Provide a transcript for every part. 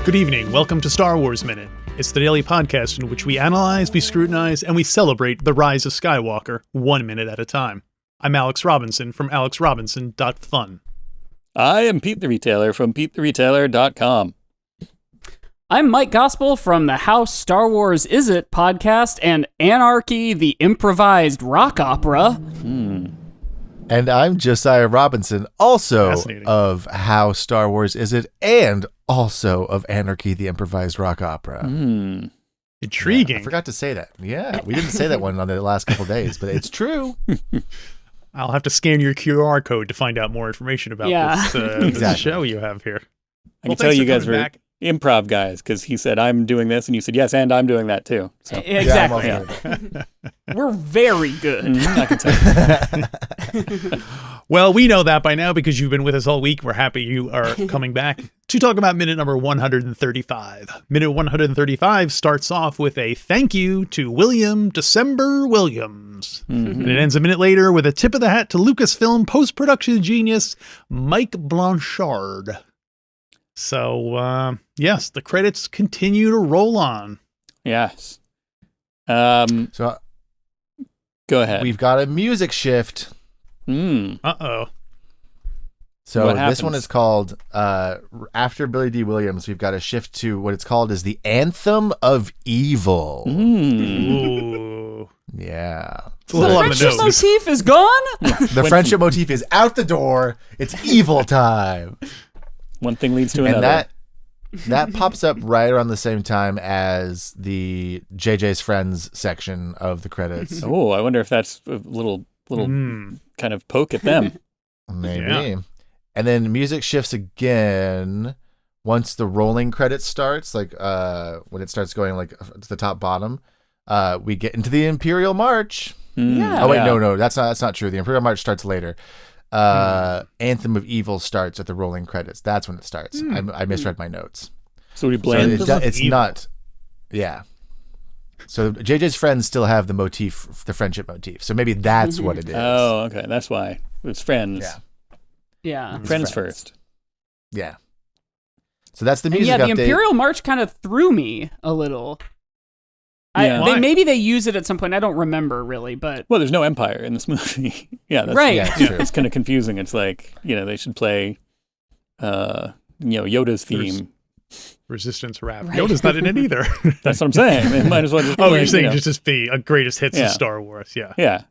Good evening. Welcome to Star Wars Minute. It's the daily podcast in which we analyze, we scrutinize, and we celebrate the rise of Skywalker 1 minute at a time. I'm Alex Robinson from alexrobinson.fun. I am Pete the Retailer from PeteTheRetailer.com. I'm Mike Gospel from the How Star Wars Is It podcast and Anarchy, the improvised rock opera. And I'm Josiah Robinson, also of How Star Wars Is It, and also of Anarchy, the improvised rock opera. Intriguing. Yeah, I forgot to say that. Yeah, we didn't say that one on the last couple of days, but it's true. I'll have to scan your QR code to find out more information about this show you have here. I can tell you guys were improv guys because he said, I'm doing this, and you said, yes, and I'm doing that too. So. Exactly. Yeah, we're very good. I can tell you. Well, we know that by now because you've been with us all week. We're happy you are coming back to talk about minute number 135. Minute 135 starts off with a thank you to William December Williams. And it ends a minute later with a tip of the hat to Lucasfilm post-production genius Mike Blanchard. So, yes, the credits continue to roll on. Yes. So Go ahead. we've got a music shift. Uh-oh. So What this happens? one is called, after Billy D. Williams, we've got a shift to what it's called is the Anthem of Evil. Ooh. Yeah. It's a little on the Friendship nose. motif is gone? The friendship motif is out the door. It's evil time. One thing leads to And another. that pops up right around the same time as the JJ's Friends section of the credits. Oh, I wonder if that's a little kind of poke at them. Maybe. Yeah. And then music shifts again once the rolling credits starts, like when it starts going like to the top bottom. We get into the Imperial March. Yeah. Oh wait, no, that's not true. The Imperial March starts later. Anthem of Evil starts at the rolling credits. That's when it starts. I misread my notes. So we So blend. it's not. Yeah. So JJ's Friends still have the motif, the friendship motif. So maybe that's what it is. Oh, okay. That's why. It's friends. Yeah. Yeah. Friends first. Yeah. So that's the And music yeah, the update. Imperial March kind of threw me a little. Yeah. Why? Maybe they use it at some point. I don't remember really, but Well, there's no Empire in this movie. Yeah, that's Right. Yeah, it's true. It's kind of confusing. It's like, they should play Yoda's theme. Resistance rap. Right. Yoda's not in it either. That's what I'm saying. They might as well just Oh, play, you're saying just be a greatest hits Yeah. of Star Wars. Yeah. Yeah.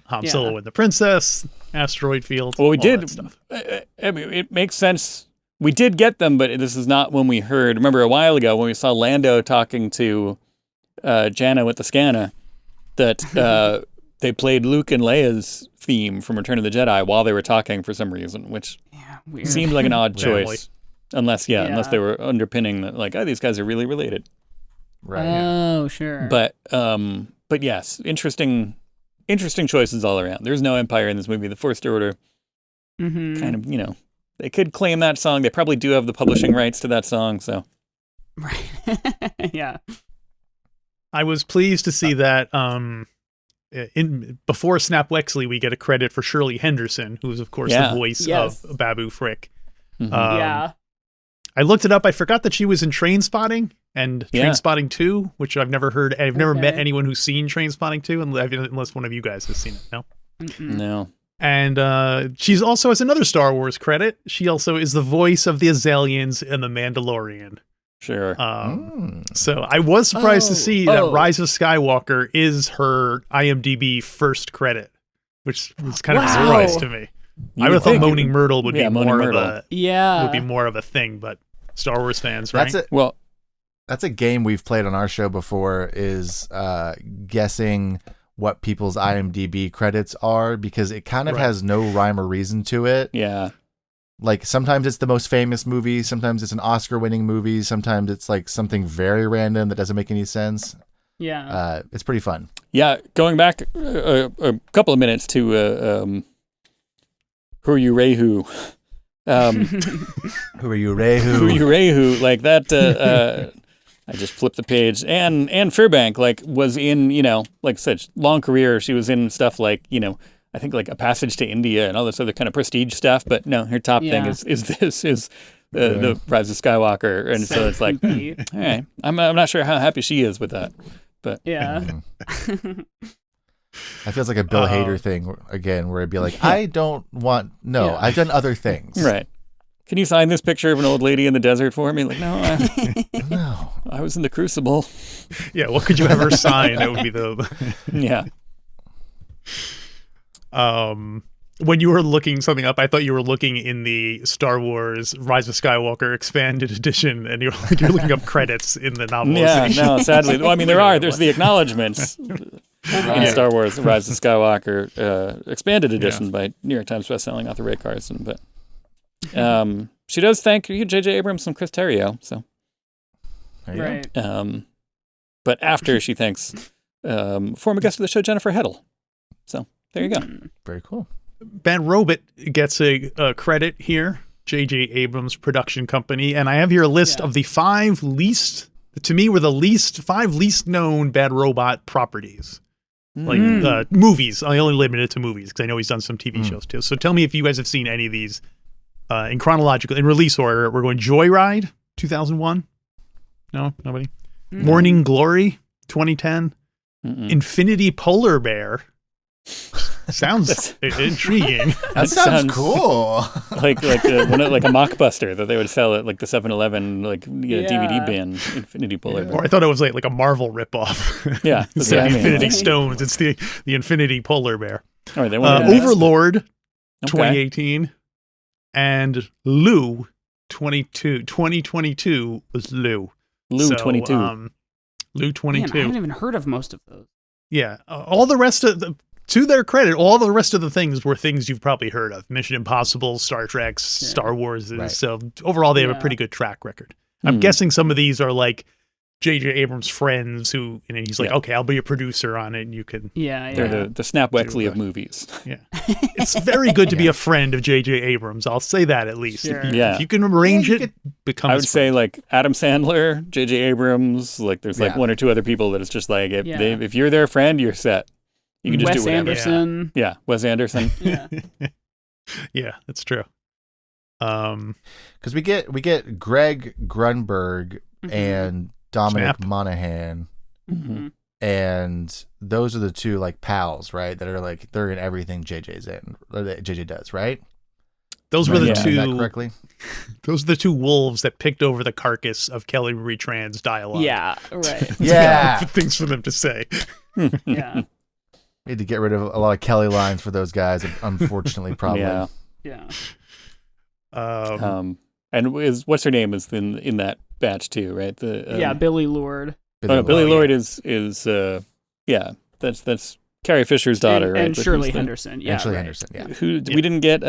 Han Yeah. Solo and the Princess, Asteroid Field. Well, we all did. that stuff. I mean, it makes sense. We did get them, but this is not when we heard. Remember a while ago when we saw Lando talking to Janna with the scanner, that they played Luke and Leia's theme from Return of the Jedi while they were talking for some reason, which yeah, weird. seemed like an odd Family. choice. Unless they were underpinning that, like, oh, these guys are really related. Right. Oh, sure. But yes, interesting choices all around. There's no Empire in this movie. The First Order kind of, they could claim that song. They probably do have the publishing rights to that song. So Right. Yeah. I was pleased to see that before Snap Wexley, we get a credit for Shirley Henderson, who's, of course, the voice of Babu Frick. Yeah. I looked it up. I forgot that she was in Trainspotting and Trainspotting 2, which I've never heard. I've never met anyone who's seen Trainspotting 2, unless one of you guys has seen it. No? no. And she's also has another Star Wars credit. She also is the voice of the Azalians in The Mandalorian. Sure. So I was surprised to see that Rise of Skywalker is her IMDb first credit, which was kind of a surprise to me. I would have thought Moaning Myrtle would be more of a thing, but Star Wars fans, right? That's a game we've played on our show before, is guessing what people's IMDb credits are, because it kind of has no rhyme or reason to it. Yeah. Like sometimes it's the most famous movie, sometimes it's an Oscar-winning movie, sometimes it's like something very random that doesn't make any sense. Yeah. It's pretty fun. Yeah, going back a couple of minutes to Who Are You Rehu? Who are you, Rehu? Who Are You Rehu? Like that. I just flipped the page. Anne Fairbank, like, was in, like I said, long career. She was in stuff like, I think like A Passage to India and all this other kind of prestige stuff. But no, her top thing is the Rise of Skywalker, and so it's like, all right, I'm not sure how happy she is with that, but Yeah. That feels like a Bill Hader thing again, where it'd be like, I don't want. No, Yeah. I've done other things. right. Can you sign this picture of an old lady in the desert for me? Like, no, No. I was in the Crucible. Yeah, what could you ever sign? That would be the Yeah. when you were looking something up, I thought you were looking in the Star Wars Rise of Skywalker expanded edition, and you're looking up credits in the novelization. Yeah, no, sadly. Well, I mean, there's the acknowledgements in Star Wars Rise of Skywalker expanded edition by New York Times bestselling author Ray Carson. But she does thank J.J. Abrams and Chris Terrio. So, There you Right. but after she thanks former guest of the show Jennifer Heddle. So there you go. go. Very cool. Bad Robot gets a credit here, J.J. Abrams production company, and I have here a list of the five least known Bad Robot properties. Like movies. I only limit it to movies because I know he's done some TV shows too. So tell me if you guys have seen any of these in release order. We're going Joyride, 2001. No, nobody. Morning Glory, 2010. Infinity Polar Bear. Sounds intriguing. That sounds cool. like a mockbuster that they would sell at like the 7-Eleven DVD bin. Infinity Polar Bear. Or I thought it was like a Marvel ripoff. Yeah, Instead of I the mean, Infinity Stones, it's the Infinity Polar Bear. All right, they want to Overlord, Okay. 2018, and Lou, 2022 was Lou. Lou So, 22. Lou Man, 22. I haven't even heard of most of those. Yeah, all the rest of to their credit, all the rest of the things were things you've probably heard of: Mission Impossible, Star Trek, Star Wars. Right. So overall, they have a pretty good track record. I'm guessing some of these are like J.J. Abrams' friends who, he's like, okay, I'll be a producer on it, and you can. Yeah, They're the Snap Wexley of movies. Yeah, it's very good to be a friend of J.J. Abrams. I'll say that at least. Sure. If you can arrange it, become. I would say like Adam Sandler, J.J. Abrams. Like there's like one or two other people that it's just like if you're their friend, you're set. You can just Wes do whatever. Anderson. Yeah, Wes Anderson. Yeah. Yeah, that's true. Because we get Greg Grunberg and Dominic Monaghan, and those are the two like pals, right? That are like they're in everything JJ's in, or that JJ does, right? Those were the Am I saying that two. correctly? Those are the two wolves that picked over the carcass of Kelly Marie Tran's dialogue. Yeah, right. Yeah. Things for them to say. Yeah. We had to get rid of a lot of Kelly lines for those guys, unfortunately, probably. Yeah. Yeah. And what's her name is in that batch too, right? Billy Lord. Billy Lloyd is that's Carrie Fisher's daughter, right? And But Shirley who's the- Henderson. Yeah. And Shirley right. Henderson, yeah. Who we didn't get?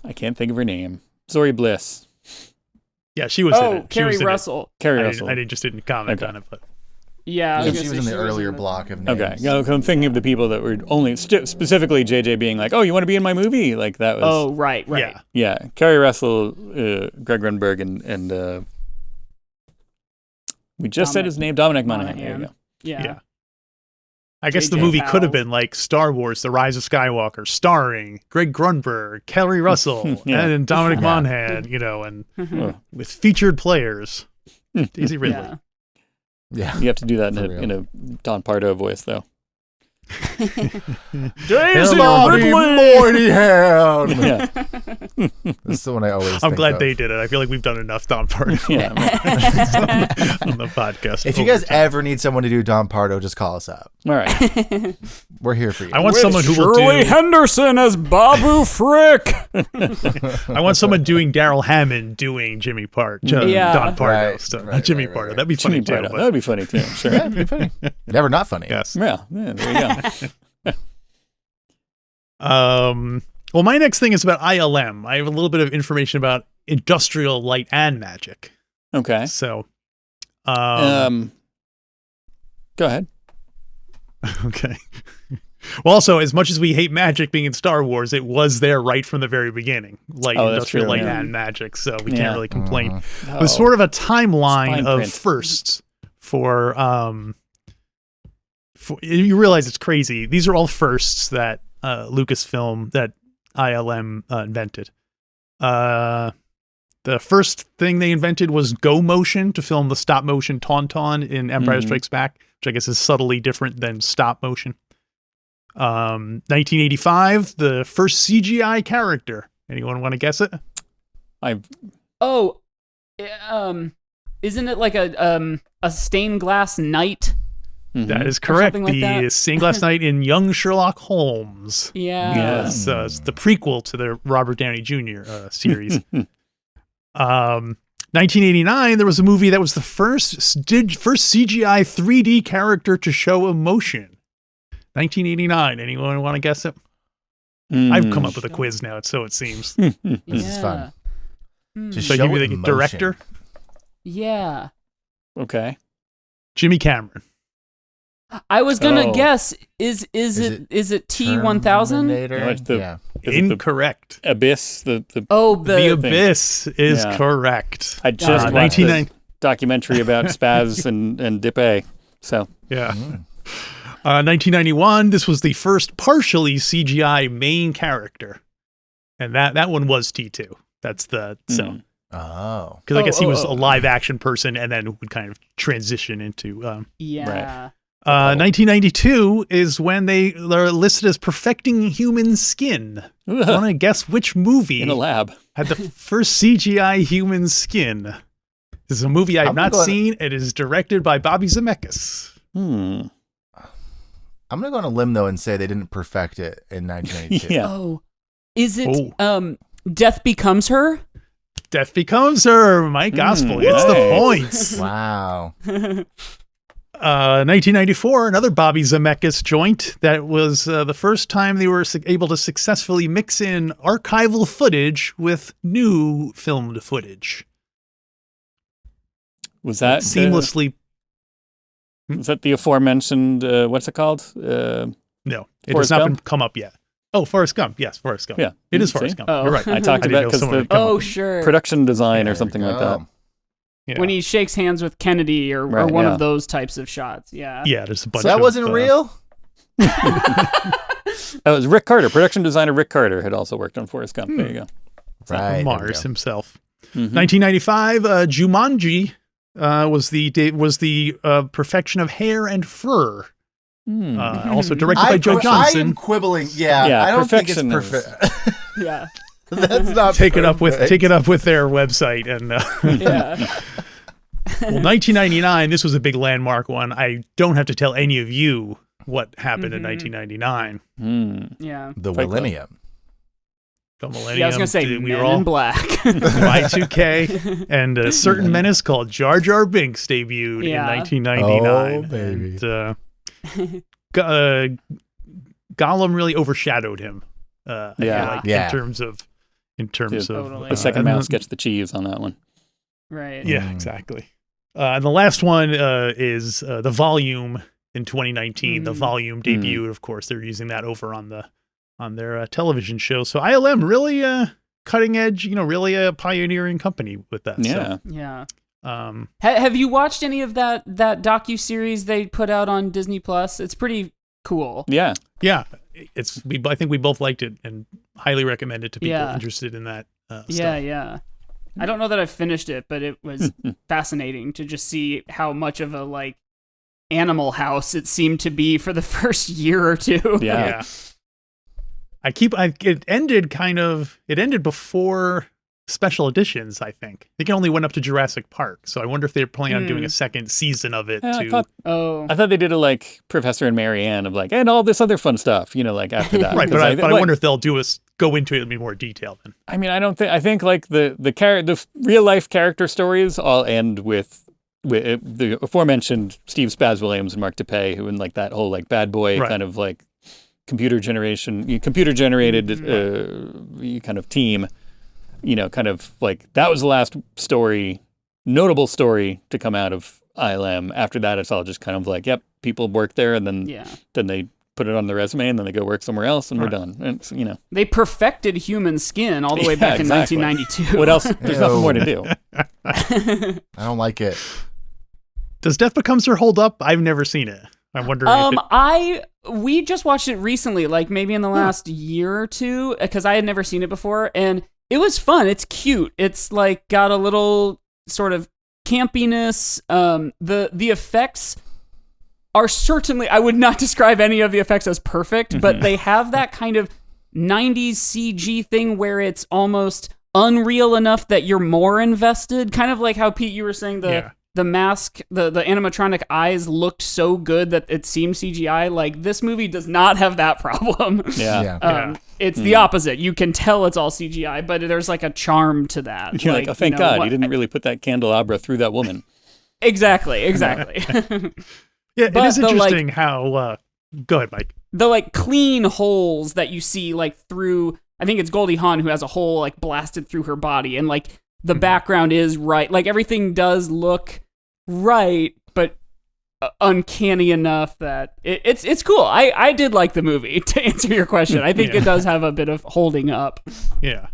I can't think of her name. Zori Bliss. Yeah, she was in Oh, it. She Carrie was in it. Russell. Carrie I Russell. just didn't comment Okay. on it, but Yeah. I She gonna was say in the she earlier the- block of names. Okay, no, I'm thinking of the people that were only specifically JJ being like, "Oh, you want to be in my movie?" Like that was. Oh, right. yeah. Carrie Russell, Greg Grunberg, and we just said his name, Dominic Monaghan. There you go. Yeah. I guess the JJ movie could have pals. been like Star Wars: The Rise of Skywalker, starring Greg Grunberg, Kelly Russell, Yeah. and Dominic Monaghan, and with featured players. Daisy Ridley. Yeah. Yeah. You have to do that For in a Don Pardo voice, though. Daisy Ridley Moynihan. Yeah, This is the one I always I'm think glad of. they did it. I feel like we've done enough Don Pardo yeah. on the podcast. If you guys ever need someone to do Don Pardo, just call us up. All right. We're here for you. I want someone who will Shirley do. Henderson as Babu Frick. I want someone doing Daryl Hammond doing Jimmy Yeah. Don Pardo Right, stuff. right, Jimmy right, Pardo. right. That'd be funny Jimmy too. Pardo. but- That would be funny too. Sure. Yeah, it'd be funny. Never not funny. Yes. Yeah, there you go. Well, my next thing is about ILM. I have a little bit of information about industrial light and magic. Okay. So, Go ahead. okay. Well, also, as much as we hate magic being in Star Wars, it was there right from the very beginning. Like Oh, that's industrial true, light yeah. and magic, so we Yeah. can't really complain. Oh. There's sort of a timeline Fine of print. firsts for you realize it's crazy. These are all firsts that Lucasfilm, that ILM invented. The first thing they invented was Go Motion to film the stop motion Tauntaun in Empire Strikes Back, which I guess is subtly different than stop motion. 1985, the first CGI character. Anyone want to guess it? Isn't it like a stained glass knight? That is correct. Like the that? stained glass knight in Young Sherlock Holmes. Yeah. Yes, it's the prequel to the Robert Downey Jr. Series. 1989, there was a movie that was the first CGI 3D character to show emotion. 1989. Anyone want to guess it? I've come up with a quiz now, so it seems. This is fun. To So I show give you the emotion. director, Yeah. Okay. Jimmy Cameron. I was gonna Oh. guess. Is it T-1000? Terminator? No, it's the- Yeah. Is it the Incorrect. Abyss? The Oh, The the Abyss is Yeah. correct. I just watched 1990. a documentary about Spaz and Dip A. So Yeah. 1991, this was the first partially CGI main character. And that one was T2. That's the, so, Oh. because I guess he was Oh. a live action person and then would kind of transition into, yeah. 1992 is when they are listed as perfecting human skin. Want to guess which movie in a lab. had the first CGI human skin? This is a movie I have I'm not gonna- seen. It is directed by Bobby Zemeckis. Hmm. I'm going to go on a limb, though, and say they didn't perfect it in 1992. Yeah. Oh, is it Oh. Death Becomes Her? Death Becomes Her. Mike Gospel gets the nice. points. Wow. 1994, another Bobby Zemeckis joint that was the first time they were able to successfully mix in archival footage with new filmed footage. Was that Seamlessly. Was that the aforementioned? What's it called? No, it Forrest has not Gump? come up yet. Oh, Forrest Gump. Yes, Forrest Gump. Yeah. It is See? Forrest Gump. Oh. You're right. I talked I didn't about know because someone the would come Oh, up. sure. production design or There something we like go. that. Yeah. When he shakes hands with Kennedy or Right, one yeah. of those types of shots. Yeah. Yeah, there's a bunch So that of, wasn't real? That was Rick Carter. Production designer Rick Carter had also worked on Forrest Gump. There you go. Right. there we Mars go. himself. Mhm. 1995, Jumanji was the perfection of hair and fur. Hmm. Also directed by Joe I Johnson. am quibbling. Yeah, Yeah, I don't think it's perfection is- perfect. Yeah. That's not Take it up with perfect. their website and Yeah. well, 1999. This was a big landmark one. I don't have to tell any of you what happened in 1999. Hmm. Yeah. The Fight Club. millennium. The millennium. Yeah, I was gonna say we Men were all in Black. Y2K, and a certain menace called Jar Jar Binks debuted Yeah. in 1999. Oh, baby. And, Gollum really overshadowed him. I feel Yeah. like, Yeah. in terms of Totally. The second and mouse gets the cheese on that one. Right. Yeah, exactly. And the last one is the Volume in 2019. The Volume debuted, of course. They're using that over on their television show. So ILM really cutting edge, really a pioneering company with that. Yeah. Yeah. So, Have you watched any of that docu-series they put out on Disney Plus? It's pretty cool. Yeah. yeah, I think we both liked it and highly recommend it to people Yeah. interested in that Yeah, stuff. yeah. I don't know that I've finished it, but it was fascinating to just see how much of a Animal House it seemed to be for the first year or two. Yeah. It ended before special editions, I think. It only went up to Jurassic Park. So I wonder if they're planning on doing a second season of it Yeah, to Oh. I thought they did a Professor and Mary Ann of and all this other fun stuff, after that. right, 'Cause but I wonder if they'll go into it in more detail then. I mean, I think the real life character stories all end with the aforementioned Steve Spaz Williams and Mark DePay, who in that whole bad boy Right. kind of computer generated kind of team, that was the last notable story to come out of ILM. After that, it's all just kind of yep, people work there, and then then they put it on the resume, and then they go work somewhere else, and we're done. And it's, They perfected human skin all the way back exactly. in 1992. What else? There's nothing more to do. I don't like it. Does Death Becomes Her hold up? I've never seen it. I'm wondering if we just watched it recently, maybe in the last year or two, because I had never seen it before, and It was fun. It's cute. It's like got a little sort of campiness. The effects are certainly, I would not describe any of the effects as perfect, but they have that kind of 90s CG thing where it's almost unreal enough that you're more invested. Kind of like how, Pete, you were saying the mask, the animatronic eyes looked so good that it seemed CGI. Like, this movie does not have that problem. It's the opposite. You can tell it's all CGI, but there's like a charm to that. You're like, oh, thank God, you didn't really put that candelabra through that woman. Exactly. Yeah, it is interesting how... go ahead, Mike. The, like, clean holes that you see, like, through... I think it's Goldie Hawn who has a hole, like, blasted through her body, and, like, the background is right. Like, everything does look right, but uncanny enough that... It's cool. I did like the movie, to answer your question. I think it does have a bit of holding up. Yeah.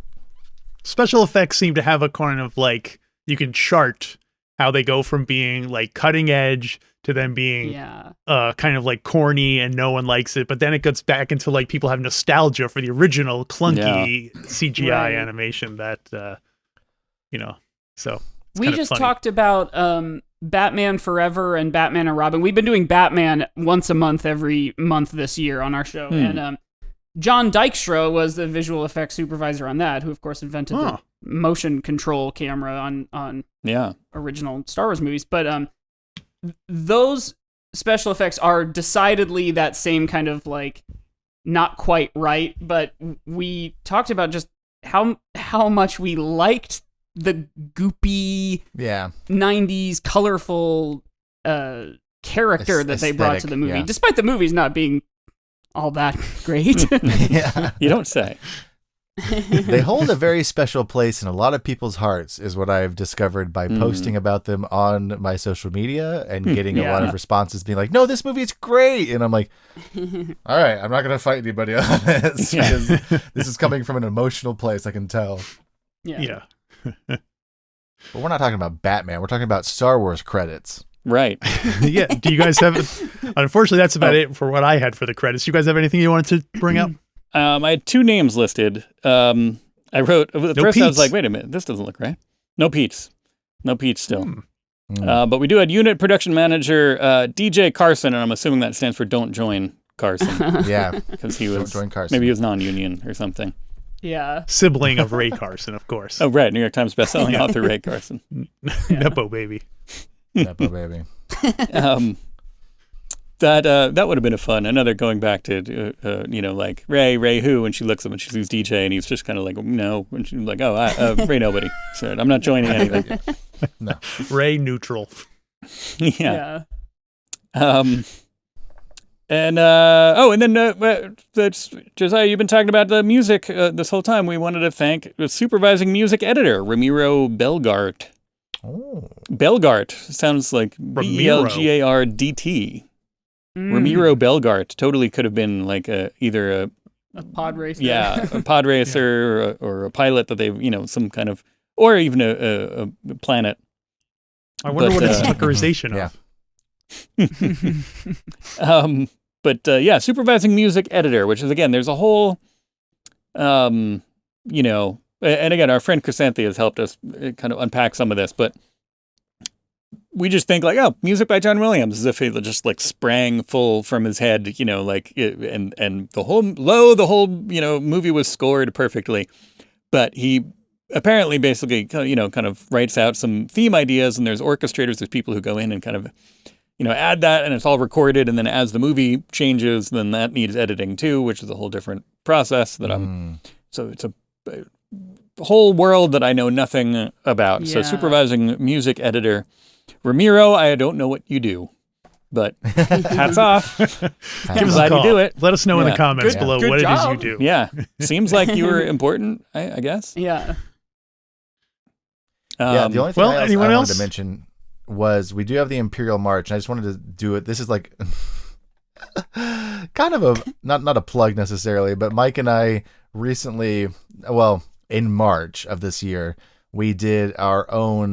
Special effects seem to have a kind of, like... You can chart how they go from being, like, cutting edge... to them being kind of like corny and no one likes it, but then it gets back into like people have nostalgia for the original clunky CGI animation that so we just talked about Batman Forever and Batman and Robin. We've been doing Batman once a month every month this year on our show, and John Dykstra was the visual effects supervisor on that, who of course invented the motion control camera on original Star Wars movies, but those special effects are decidedly that same kind of like not quite right, but we talked about just how much we liked the goopy 90s colorful character that they brought to the movie, despite the movies not being all that great. You don't say. They hold a very special place in a lot of people's hearts, is what I've discovered by posting about them on my social media and getting a lot of responses being like, no, this movie is great. And I'm like, all right, I'm not going to fight anybody on this because this is coming from an emotional place, I can tell. Yeah. But we're not talking about Batman. We're talking about Star Wars credits. Right. Yeah. Do you guys have... Unfortunately, that's about it for what I had for the credits. You guys have anything you wanted to bring up? I had two names listed. I wrote, at first I was like, wait a minute, this doesn't look right. No Pete's. No Pete's still. But we do have unit production manager, DJ Carson, and I'm assuming that stands for Don't Join Carson. Yeah. Because he was, Don't Join Carson. Maybe he was non-union or something. Yeah. Sibling of Ray Carson, of course. Oh, right. New York Times bestselling author Ray Carson. Nepo baby. Nepo baby. That would have been another going back to, like Ray who, and she looks up and she sees DJ and he's just kind of like, no. And she's like, Ray nobody. So I'm not joining anything. No. Ray neutral. Yeah. And then that's Josiah, you've been talking about the music this whole time. We wanted to thank the supervising music editor, Ramiro Belgart. Oh. Belgart sounds like Belgardt. Ramiro Belgart totally could have been like either a pod racer. Yeah, a pod racer or a pilot that they, some kind of, or even a planet. I wonder what it's Tuckerization of. But supervising music editor, which is, again, there's a whole, and again, our friend Chrysanthi has helped us kind of unpack some of this, but we just think like, oh, music by John Williams, as if he just like sprang full from his head, and the whole movie was scored perfectly. But he apparently basically, kind of writes out some theme ideas, and there's orchestrators, there's people who go in and kind of, add that, and it's all recorded. And then as the movie changes, then that needs editing too, which is a whole different process so it's a whole world that I know nothing about. So supervising music editor, Ramiro, I don't know what you do, but hats off. I'm glad you do it. Let us know in the comments below what job. It is you do. Yeah. Seems like you were important, I guess. Yeah. The only thing I anyone else? wanted to mention was we do have the Imperial March, and I just wanted to do it. This is like kind of a, not a plug necessarily, but Mike and I recently, in March of this year, we did our own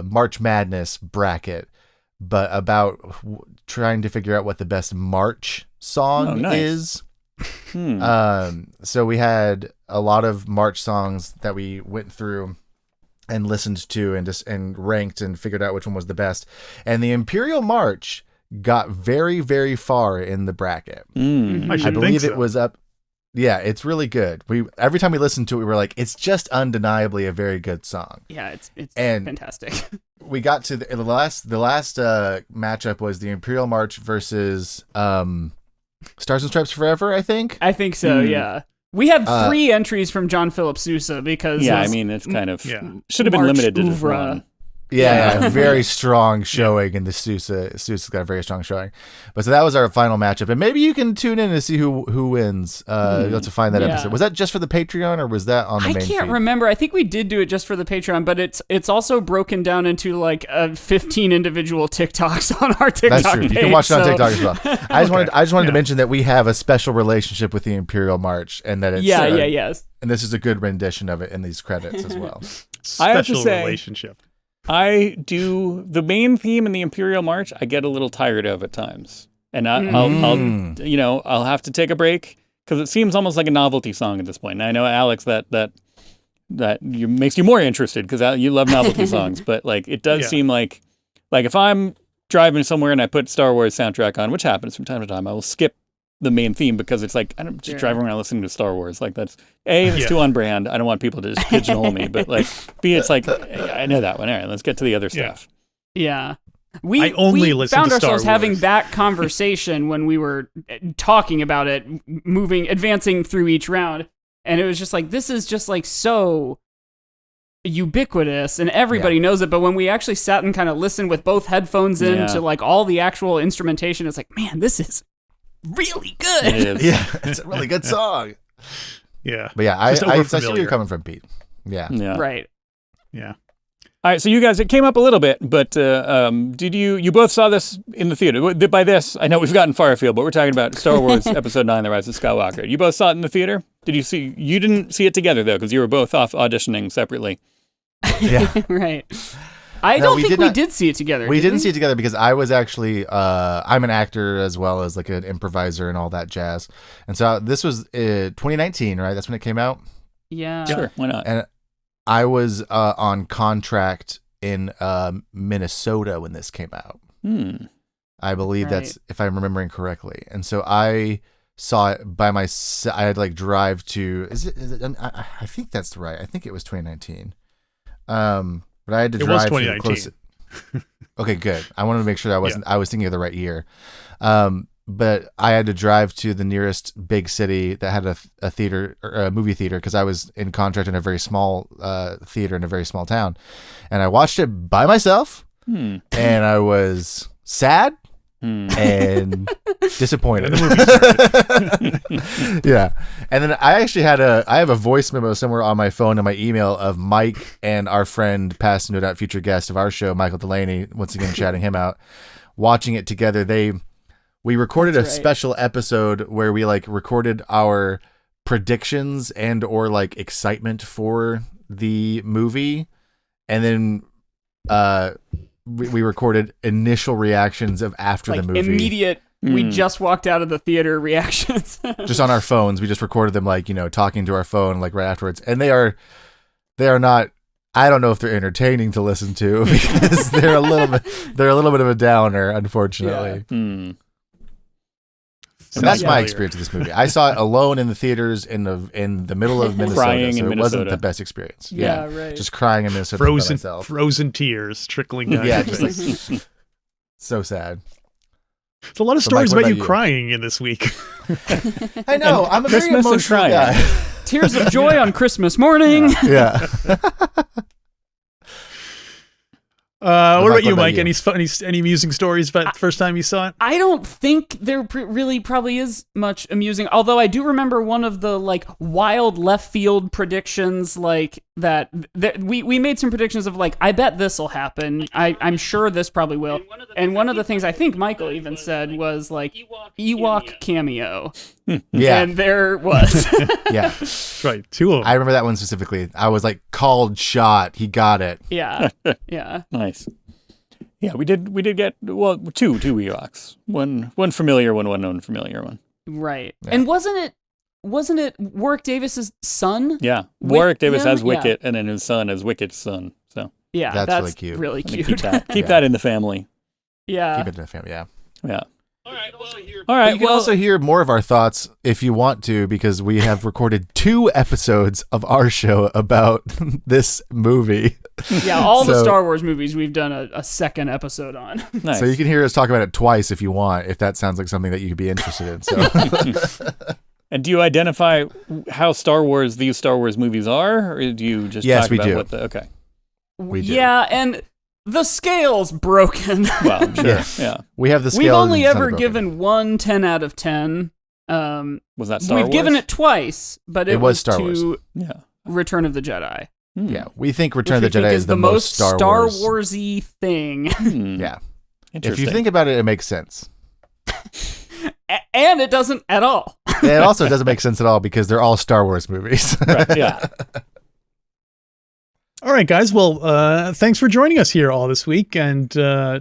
March Madness bracket, but about trying to figure out what the best March song is. So we had a lot of March songs that we went through and listened to and ranked and figured out which one was the best. And the Imperial March got very, very far in the bracket. I believe it was up. Yeah, it's really good. Every time we listened to it, we were like, it's just undeniably a very good song. Yeah, it's and fantastic. We got to the last matchup was the Imperial March versus Stars and Stripes Forever, I think. I think so, yeah. We had 3 entries from John Philip Sousa because I mean, it's kind of should have been limited to just one. Yeah, very strong showing, and the Sousa's got a very strong showing. But so that was our final matchup, and maybe you can tune in to see who wins. You'll have to find that episode. Was that just for the Patreon, or was that on the main feed? I can't remember. I think we did do it just for the Patreon, but it's also broken down into like 15 individual TikToks on our TikTok That's true. page, You can watch it on TikTok as well. I just wanted to mention that we have a special relationship with the Imperial March, and that it's yes, and this is a good rendition of it in these credits as well. I have to say, relationship. I do the main theme in the Imperial March. I get a little tired of at times, and I'll have to take a break because it seems almost like a novelty song at this point. And I know, Alex, that makes you more interested because you love novelty songs, but like it does seem like if I'm driving somewhere and I put Star Wars soundtrack on, which happens from time to time, I will skip the main theme because it's like I'm just driving around listening to Star Wars. Like that's too on brand. I don't want people to just pigeonhole me, but like B, it's like I know that one. All right, let's get to the other stuff. Yeah. I We listen found to Star ourselves Wars. having that conversation when we were talking about it, advancing through each round, and it was just like, this is just like so ubiquitous and everybody knows it, but when we actually sat and kind of listened with both headphones in to like all the actual instrumentation, it's like, man, this is really good. It is. Yeah, it's a really good song. Yeah. But yeah, I see where overfamiliar. you're coming from, Pete. Yeah. Right. Yeah. All right, so you guys, it came up a little bit, but did you both saw this in the theater? By this, I know we've gotten far afield, but we're talking about Star Wars Episode 9, The Rise of Skywalker. You both saw it in the theater? You didn't see it together, though, because you were both off auditioning separately. Yeah. Right. I don't think we did see it together. We didn't see it together because I was actually, I'm an actor as well as like an improviser and all that jazz. And so this was 2019, right? That's when it came out? Yeah. Sure, why not? And I was on contract in Minnesota when this came out. I believe that's, if I'm remembering correctly. And so I saw it by myself. I had like drive to, I think that's right. I think it was 2019. But I had to drive to close. Okay, good. I wanted to make sure that I was thinking of the right year. But I had to drive to the nearest big city that had a theater or a movie theater because I was in contract in a very small theater in a very small town, and I watched it by myself, and I was sad and disappointed. Yeah, and then I actually I have a voice memo somewhere on my phone and my email of Mike and our friend, past no doubt future guest of our show, Michael Delaney. Once again, shouting him out. Watching it together, we recorded a special episode where we like recorded our predictions and or like excitement for the movie, and then we recorded initial reactions of after the movie. Immediate. We just walked out of the theater reactions. Just on our phones, we just recorded them like, talking to our phone like right afterwards, and they are not. I don't know if they're entertaining to listen to because they're a little bit of a downer, unfortunately. Yeah. And that's my experience with this movie. I saw it alone in the theaters in the middle of Minnesota, Crying so in it wasn't Minnesota. the best experience. Yeah, right. Just crying in Minnesota by myself. Frozen tears trickling down. Yeah, your just face. like so sad. There's a lot of So, stories Mike, what about you about you? crying in this week. I know. I'm a very Christmas and emotional crying. guy. Tears of joy on Christmas morning. Yeah. What about you, about Mike? you? Any amusing stories about the first time you saw it? I don't think there really probably is much amusing. Although I do remember one of the like wild left field predictions, like that we made some predictions of like, I bet this will happen. I'm sure this probably will. And one of the things I think Michael even said was like Ewok cameo. Yeah. And there was. Yeah. Right, 2 of them. I remember that one specifically. I was like, called shot. He got it. Yeah. Yeah. Nice. Yeah, we did get two Ewoks. One familiar one, one unfamiliar one. Right. Yeah. And wasn't it Warwick Davis's son? Yeah. Warwick Davis him? has Yeah. Wicket, and then his son has Wicket's son. So Yeah, That's that's really cute. really I'm gonna cute. keep that. Keep Yeah. that in the family. Yeah. Keep it in the family, yeah. Yeah. All right. Well, All right. You can also hear more of our thoughts if you want to, because we have recorded 2 episodes of our show about this movie. Yeah, all the So- Star Wars movies we've done a second episode on. nice. So you can hear us talk about it twice if you want, if that sounds like something that you could be interested in. So And do you identify how these Star Wars movies are, or do you just Yes, talk we about do. what the okay? We do. Yeah, and the scale's broken. Well, I'm sure. Yeah. Yeah. we have the scale. We've only and it's ever not broken. given one 10 out of 10. Was that Star We've Wars? given it twice, but it It was Star to Wars. Yeah. Return of the Jedi. Hmm. Yeah, we think Which Return we of the Jedi think is the most Star Wars. Warsy thing. Hmm. Yeah, if Interesting. you think about it, it makes sense. And it doesn't at all. And it also doesn't make sense at all because they're all Star Wars movies. Right, yeah. All right, guys. Well, thanks for joining us here all this week and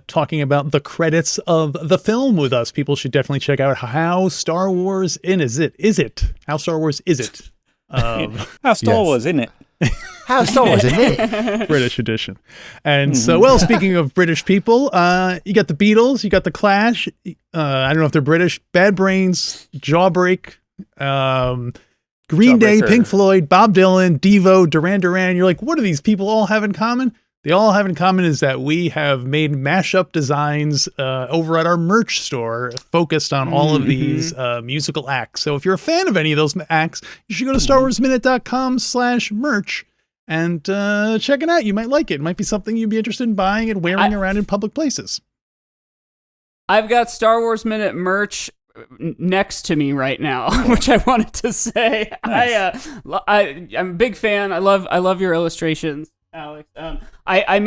talking about the credits of the film with us. People should definitely check out How Star Wars Is It? How Star Wars Is It? How Star Yes. Wars, isn't it? How Star Wars, isn't it? British edition. And so, well, speaking of British people, you got the Beatles, you got the Clash. I don't know if they're British. Bad Brains, Jawbreak, Green Day, Jawbreaker. Pink Floyd, Bob Dylan, Devo, Duran Duran. You're like, what do these people all have in common? They all have in common is that we have made mashup designs over at our merch store focused on all of these musical acts. So if you're a fan of any of those acts, you should go to StarWarsMinute.com/merch and check it out. You might like it. It might be something you'd be interested in buying and wearing around in public places. I've got Star Wars Minute merch next to me right now, which I wanted to say. Nice. I'm a big fan. I love your illustrations, Alex. I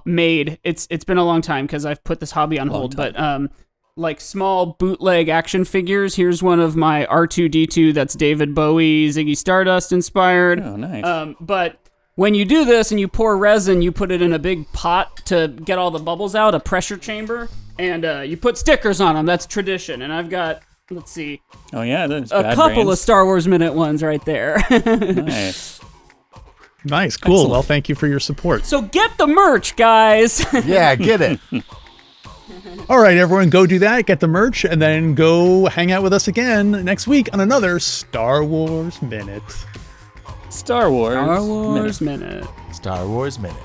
made. It's been a long time because I've put this hobby on hold, but like small bootleg action figures. Here's one of my R2-D2 that's David Bowie, Ziggy Stardust inspired. Oh, nice. But when you do this and you pour resin, you put it in a big pot to get all the bubbles out, a pressure chamber, and you put stickers on them. That's tradition. And I've got, let's see, Oh, yeah. That's a Bad couple Brains. of Star Wars Minute ones right there. Nice. Nice. Cool. Excellent. Well, thank you for your support. So get the merch, guys. Yeah, get it. All right, everyone, go do that. Get the merch and then go hang out with us again next week on another Star Wars Minute. Star Wars. Star Wars Minute. Star Wars Minute.